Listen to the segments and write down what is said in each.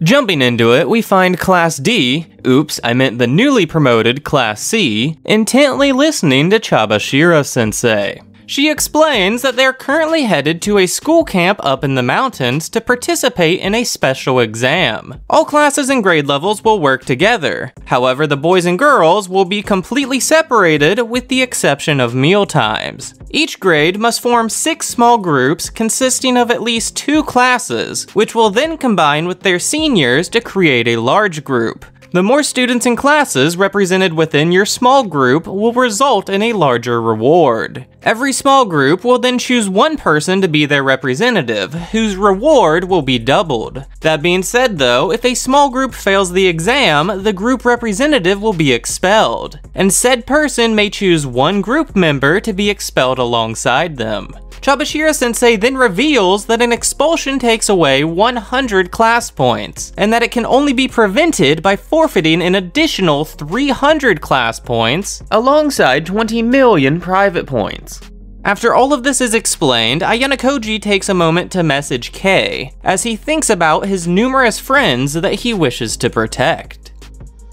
Jumping into it, we find Class D, oops, I meant the newly promoted Class C, intently listening to Chabashira-sensei. She explains that they're currently headed to a school camp up in the mountains to participate in a special exam. All classes and grade levels will work together. However, the boys and girls will be completely separated with the exception of meal times. Each grade must form 6 small groups consisting of at least 2 classes, which will then combine with their seniors to create a large group. The more students and classes represented within your small group will result in a larger reward. Every small group will then choose one person to be their representative, whose reward will be doubled. That being said though, if a small group fails the exam, the group representative will be expelled, and said person may choose one group member to be expelled alongside them. Chabashira-sensei then reveals that an expulsion takes away 100 class points, and that it can only be prevented by forfeiting an additional 300 class points, alongside 20 million private points. After all of this is explained, Ayano takes a moment to message Kei, as he thinks about his numerous friends that he wishes to protect.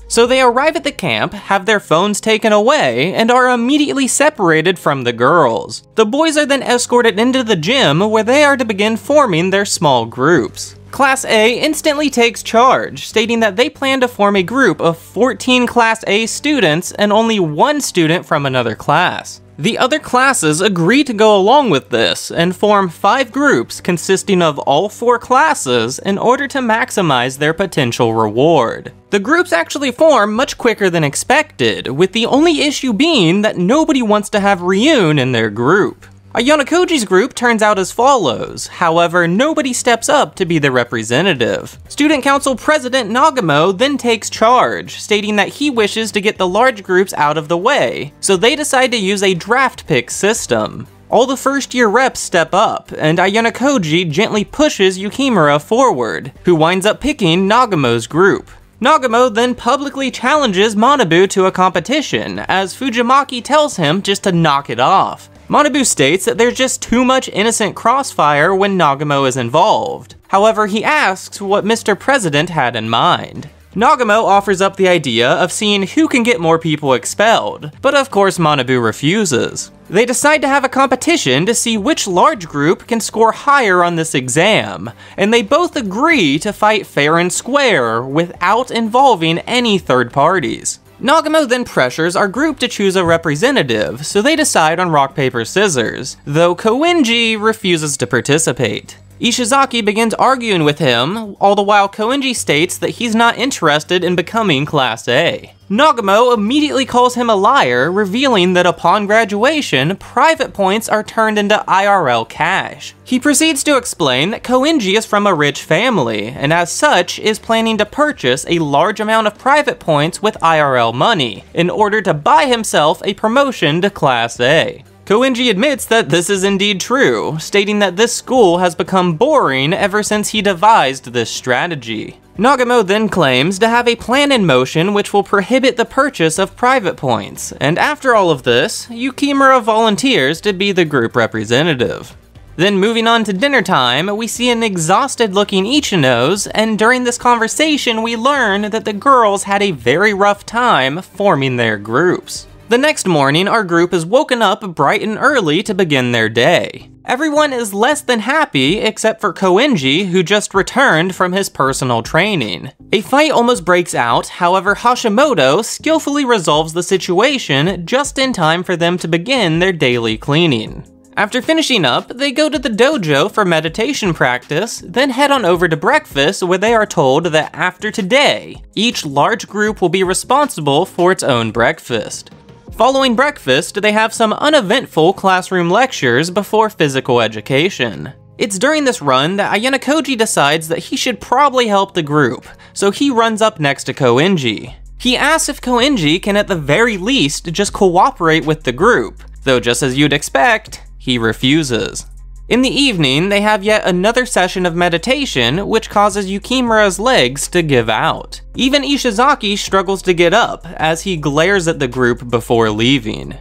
So they arrive at the camp, have their phones taken away, and are immediately separated from the girls. The boys are then escorted into the gym where they are to begin forming their small groups. Class A instantly takes charge, stating that they plan to form a group of 14 Class A students and only 1 student from another class. The other classes agree to go along with this and form 5 groups consisting of all 4 classes in order to maximize their potential reward. The groups actually form much quicker than expected, with the only issue being that nobody wants to have Ryun in their group. Ayano group turns out as follows, however, nobody steps up to be the representative. Student Council President Nagamo then takes charge, stating that he wishes to get the large groups out of the way, so they decide to use a draft pick system. All the first-year reps step up, and Ayano gently pushes Yukimura forward, who winds up picking Nagamo's group. Nagamo then publicly challenges Manabu to a competition, as Fujimaki tells him just to knock it off. Manabu states that there's just too much innocent crossfire when Nagamo is involved. However, he asks what Mr. President had in mind. Nagamo offers up the idea of seeing who can get more people expelled, but of course Manabu refuses. They decide to have a competition to see which large group can score higher on this exam, and they both agree to fight fair and square without involving any third parties. Nagamo then pressures our group to choose a representative, so they decide on rock, paper, scissors, though Koenji refuses to participate. Ishizaki begins arguing with him, all the while Koenji states that he's not interested in becoming Class A. Nagamo immediately calls him a liar, revealing that upon graduation, private points are turned into IRL cash. He proceeds to explain that Koenji is from a rich family, and as such is planning to purchase a large amount of private points with IRL money, in order to buy himself a promotion to Class A. Koenji admits that this is indeed true, stating that this school has become boring ever since he devised this strategy. Nagamo then claims to have a plan in motion which will prohibit the purchase of private points, and after all of this, Yukimura volunteers to be the group representative. Then moving on to dinner time, we see an exhausted looking Ichinos, and during this conversation we learn that the girls had a very rough time forming their groups. The next morning, our group is woken up bright and early to begin their day. Everyone is less than happy except for Koenji, who just returned from his personal training. A fight almost breaks out, however Hashimoto skillfully resolves the situation just in time for them to begin their daily cleaning. After finishing up, they go to the dojo for meditation practice, then head on over to breakfast where they are told that after today, each large group will be responsible for its own breakfast. Following breakfast, they have some uneventful classroom lectures before physical education. It's during this run that Ayano decides that he should probably help the group, so he runs up next to Koenji. He asks if Koenji can at the very least just cooperate with the group, though just as you'd expect, he refuses. In the evening, they have yet another session of meditation, which causes Yukimura's legs to give out. Even Ishizaki struggles to get up, as he glares at the group before leaving.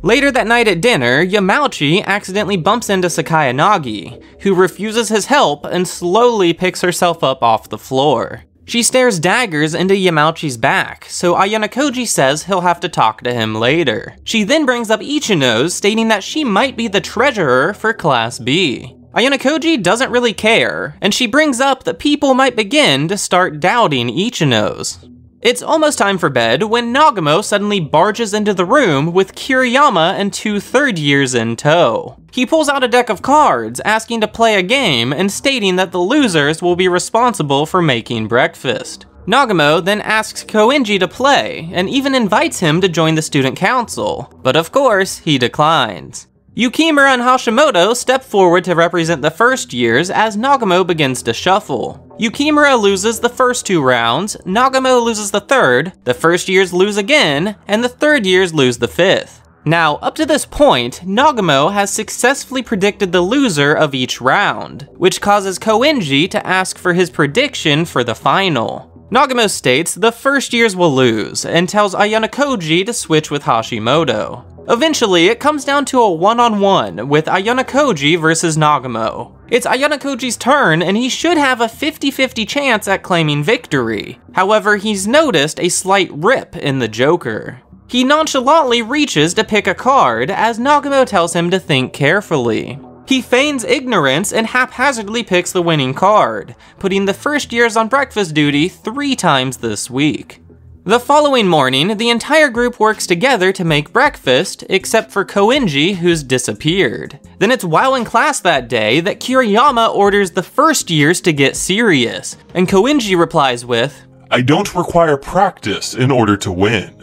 Later that night at dinner, Yamauchi accidentally bumps into Sakayanagi, who refuses his help and slowly picks herself up off the floor. She stares daggers into Yamauchi's back, so Ayano says he'll have to talk to him later. She then brings up Ichino's, stating that she might be the treasurer for Class B. Ayano doesn't really care, and she brings up that people might begin to start doubting Ichino's. It's almost time for bed when Nagumo suddenly barges into the room with Kiriyama and 2 third years in tow. He pulls out a deck of cards, asking to play a game and stating that the losers will be responsible for making breakfast. Nagumo then asks Koenji to play, and even invites him to join the student council, but of course, he declines. Yukimura and Hashimoto step forward to represent the first years as Nagumo begins to shuffle. Yukimura loses the first 2 rounds, Nagumo loses the third, the first years lose again, and the third years lose the 5th. Now, up to this point, Nagumo has successfully predicted the loser of each round, which causes Koenji to ask for his prediction for the final. Nagumo states the first years will lose, and tells Ayano to switch with Hashimoto. Eventually, it comes down to a one-on-one with Ayano versus Nagumo. It's Ayano turn, and he should have a 50-50 chance at claiming victory. However, he's noticed a slight rip in the Joker. He nonchalantly reaches to pick a card as Nagumo tells him to think carefully. He feigns ignorance and haphazardly picks the winning card, putting the first years on breakfast duty 3 times this week. The following morning, the entire group works together to make breakfast, except for Koenji, who's disappeared. Then it's while in class that day that Kiriyama orders the first years to get serious, and Koenji replies with, "I don't require practice in order to win."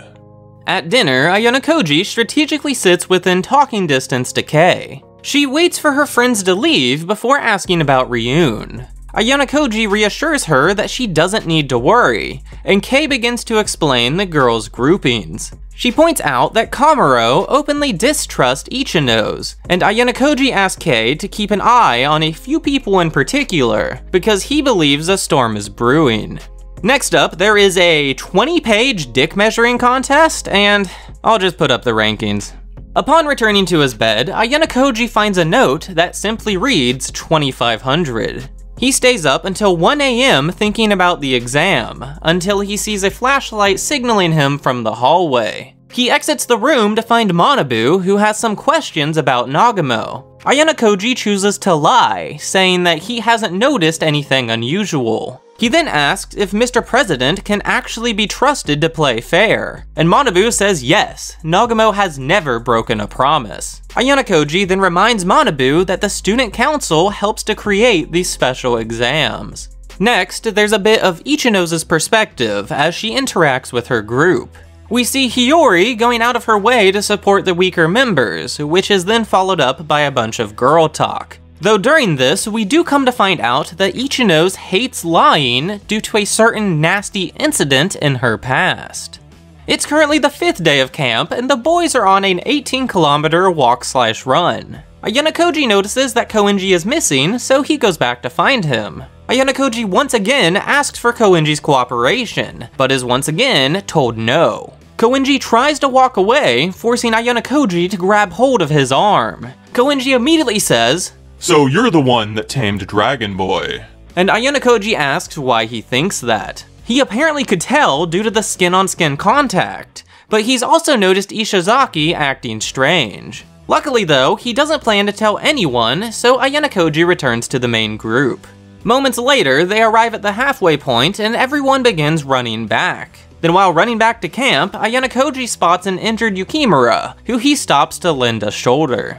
At dinner, Ayano strategically sits within talking distance to Kei. She waits for her friends to leave before asking about Ryun. Ayano reassures her that she doesn't need to worry, and Kei begins to explain the girls' groupings. She points out that Kamuro openly distrusts Ichino's, and Ayano asks Kei to keep an eye on a few people in particular, because he believes a storm is brewing. Next up, there is a 20-page dick measuring contest, and I'll just put up the rankings. Upon returning to his bed, Ayano finds a note that simply reads 2500. He stays up until 1 AM thinking about the exam, until he sees a flashlight signaling him from the hallway. He exits the room to find Manabu, who has some questions about Nagumo. Ayano chooses to lie, saying that he hasn't noticed anything unusual. He then asks if Mr. President can actually be trusted to play fair, and Manabu says yes, Nagumo has never broken a promise. Ayano then reminds Manabu that the student council helps to create these special exams. Next, there's a bit of Ichino's perspective as she interacts with her group. We see Hiyori going out of her way to support the weaker members, which is then followed up by a bunch of girl talk. Though during this, we do come to find out that Ichino's hates lying due to a certain nasty incident in her past. It's currently the 5th day of camp, and the boys are on an 18-kilometer walk/run. Ayano notices that Koenji is missing, so he goes back to find him. Ayano once again asks for Koenji's cooperation, but is once again told no. Koenji tries to walk away, forcing Ayano to grab hold of his arm. Koenji immediately says, "So you're the one that tamed Dragon Boy." And Ayano asks why he thinks that. He apparently could tell due to the skin-on-skin contact, but he's also noticed Ishizaki acting strange. Luckily though, he doesn't plan to tell anyone, so Ayano returns to the main group. Moments later, they arrive at the halfway point and everyone begins running back. Then while running back to camp, Ayano spots an injured Yukimura, who he stops to lend a shoulder.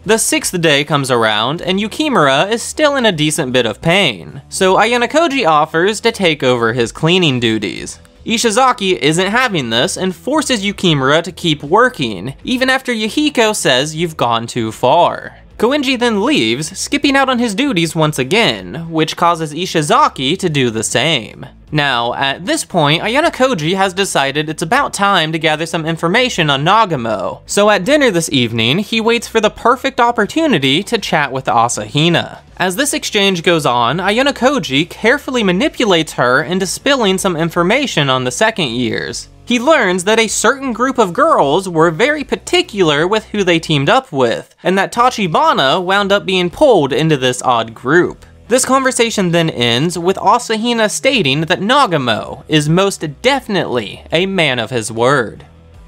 The 6th day comes around, and Yukimura is still in a decent bit of pain, so Ayano offers to take over his cleaning duties. Ishizaki isn't having this and forces Yukimura to keep working, even after Yahiko says you've gone too far. Koenji then leaves, skipping out on his duties once again, which causes Ishizaki to do the same. Now, at this point, Ayano has decided it's about time to gather some information on Nagumo, so at dinner this evening, he waits for the perfect opportunity to chat with Asahina. As this exchange goes on, Ayano carefully manipulates her into spilling some information on the second years. He learns that a certain group of girls were very particular with who they teamed up with, and that Tachibana wound up being pulled into this odd group. This conversation then ends with Asahina stating that Nagamo is most definitely a man of his word.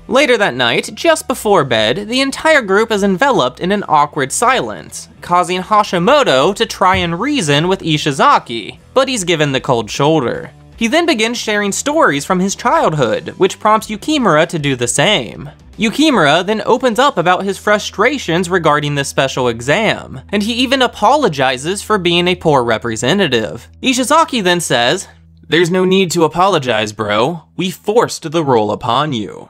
Later that night, just before bed, the entire group is enveloped in an awkward silence, causing Hashimoto to try and reason with Ishizaki, but he's given the cold shoulder. He then begins sharing stories from his childhood, which prompts Yukimura to do the same. Yukimura then opens up about his frustrations regarding the special exam, and he even apologizes for being a poor representative. Ishizaki then says, "There's no need to apologize, bro. We forced the role upon you."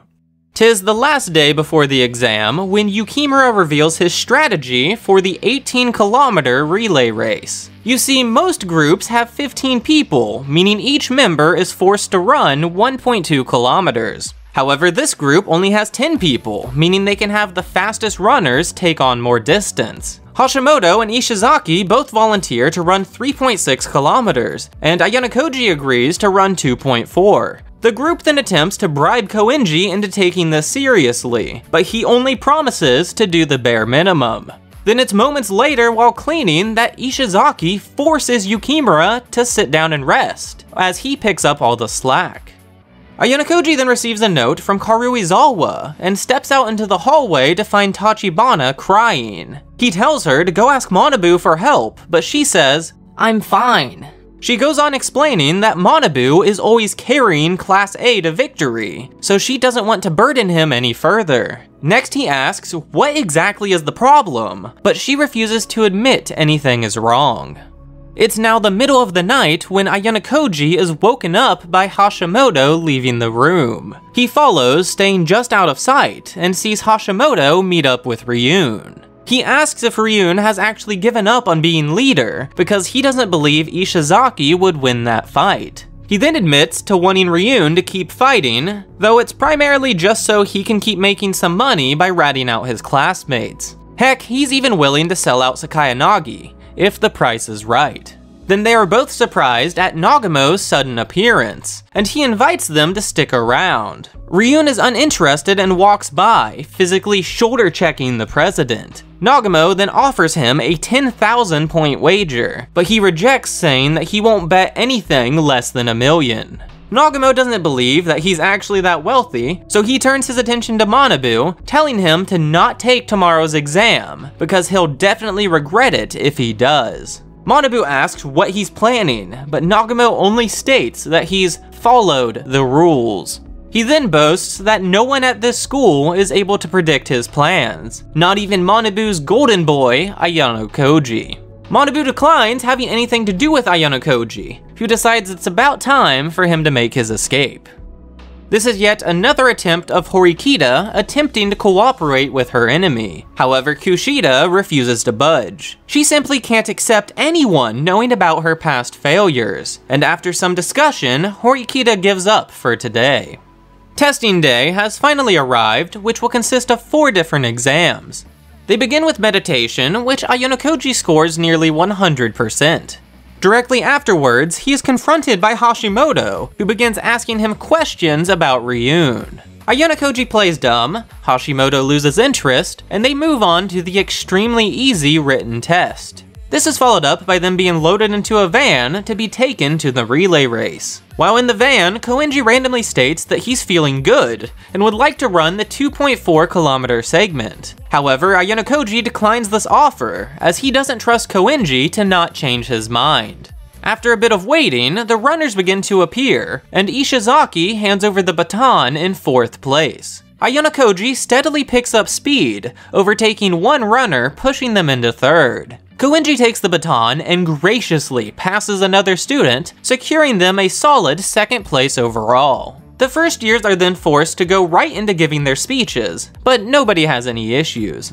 'Tis the last day before the exam when Yukimura reveals his strategy for the 18-kilometer relay race. You see, most groups have 15 people, meaning each member is forced to run 1.2 kilometers. However, this group only has 10 people, meaning they can have the fastest runners take on more distance. Hashimoto and Ishizaki both volunteer to run 3.6 kilometers, and Ayano Koji agrees to run 2.4. The group then attempts to bribe Koenji into taking this seriously, but he only promises to do the bare minimum. Then it's moments later while cleaning that Ishizaki forces Yukimura to sit down and rest, as he picks up all the slack. Ayano Koji then receives a note from Karuizawa and steps out into the hallway to find Tachibana crying. He tells her to go ask Manabu for help, but she says, "I'm fine." She goes on explaining that Manabu is always carrying Class A to victory, so she doesn't want to burden him any further. Next he asks what exactly is the problem, but she refuses to admit anything is wrong. It's now the middle of the night when Ayano Koji is woken up by Hashimoto leaving the room. He follows, staying just out of sight, and sees Hashimoto meet up with Ryun. He asks if Ryun has actually given up on being leader, because he doesn't believe Ishizaki would win that fight. He then admits to wanting Ryun to keep fighting, though it's primarily just so he can keep making some money by ratting out his classmates. Heck, he's even willing to sell out Sakayanagi, if the price is right. Then they are both surprised at Nagamo's sudden appearance, and he invites them to stick around. Ryun is uninterested and walks by, physically shoulder-checking the president. Nagamo then offers him a 10,000 point wager, but he rejects, saying that he won't bet anything less than $1 million. Nagamo doesn't believe that he's actually that wealthy, so he turns his attention to Manabu, telling him to not take tomorrow's exam, because he'll definitely regret it if he does. Manabu asks what he's planning, but Nagamo only states that he's followed the rules. He then boasts that no one at this school is able to predict his plans, not even Manabu's golden boy, Ayano Koji. Manabu declines having anything to do with Ayano Koji, who decides it's about time for him to make his escape. This is yet another attempt of Horikita attempting to cooperate with her enemy. However, Kushida refuses to budge. She simply can't accept anyone knowing about her past failures, and after some discussion, Horikita gives up for today. Testing day has finally arrived, which will consist of 4 different exams. They begin with meditation, which Ayano Koji scores nearly 100%. Directly afterwards, he is confronted by Hashimoto, who begins asking him questions about Ryun. Ayano Koji plays dumb, Hashimoto loses interest, and they move on to the extremely easy written test. This is followed up by them being loaded into a van to be taken to the relay race. While in the van, Koenji randomly states that he's feeling good and would like to run the 2.4 kilometer segment. However, Ayano Koji declines this offer, as he doesn't trust Koenji to not change his mind. After a bit of waiting, the runners begin to appear, and Ishizaki hands over the baton in 4th place. Ayano Koji steadily picks up speed, overtaking one runner, pushing them into 3rd. Koenji takes the baton and graciously passes another student, securing them a solid 2nd place overall. The first years are then forced to go right into giving their speeches, but nobody has any issues.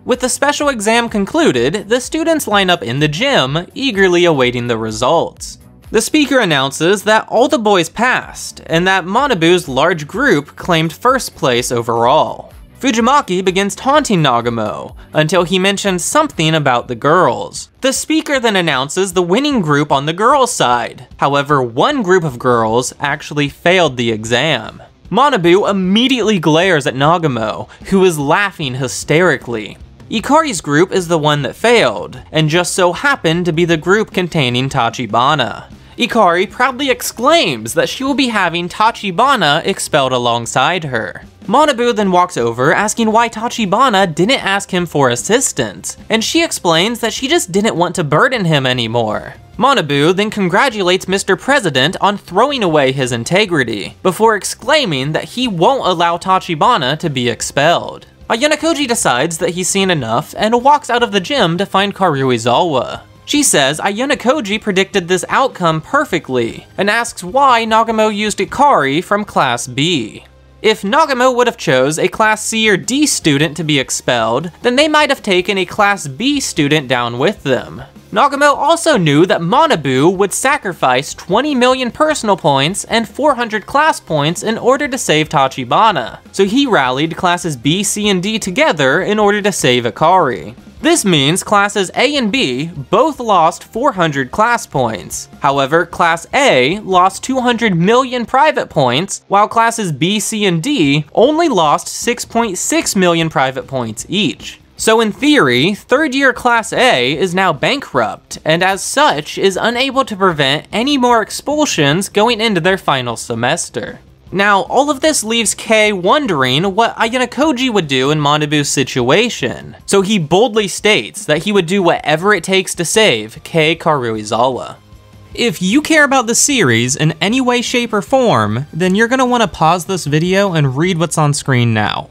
With the special exam concluded, the students line up in the gym, eagerly awaiting the results. The speaker announces that all the boys passed, and that Manabu's large group claimed 1st place overall. Fujimaki begins taunting Nagamo, until he mentions something about the girls. The speaker then announces the winning group on the girls' side. However, one group of girls actually failed the exam. Manabu immediately glares at Nagumo, who is laughing hysterically. Ikari's group is the one that failed, and just so happened to be the group containing Tachibana. Ikari proudly exclaims that she will be having Tachibana expelled alongside her. Manabu then walks over asking why Tachibana didn't ask him for assistance, and she explains that she just didn't want to burden him anymore. Manabu then congratulates Mr. President on throwing away his integrity, before exclaiming that he won't allow Tachibana to be expelled. Ayanokoji decides that he's seen enough and walks out of the gym to find Karuizawa. She says Ayanokoji predicted this outcome perfectly, and asks why Nagumo used Ikari from Class B. If Nagumo would have chose a Class C or D student to be expelled, then they might have taken a Class B student down with them. Nagumo also knew that Manabu would sacrifice 20 million personal points and 400 class points in order to save Tachibana, so he rallied classes B, C, and D together in order to save Ikari. This means classes A and B both lost 400 class points. However, Class A lost 200 million private points, while classes B, C, and D only lost 6.6 million private points each. So in theory, third-year Class A is now bankrupt, and as such is unable to prevent any more expulsions going into their final semester. Now, all of this leaves Kei wondering what Ayanokoji would do in Manabu's situation, so he boldly states that he would do whatever it takes to save Kei Karuizawa. If you care about the series in any way, shape, or form, then you're gonna want to pause this video and read what's on screen now.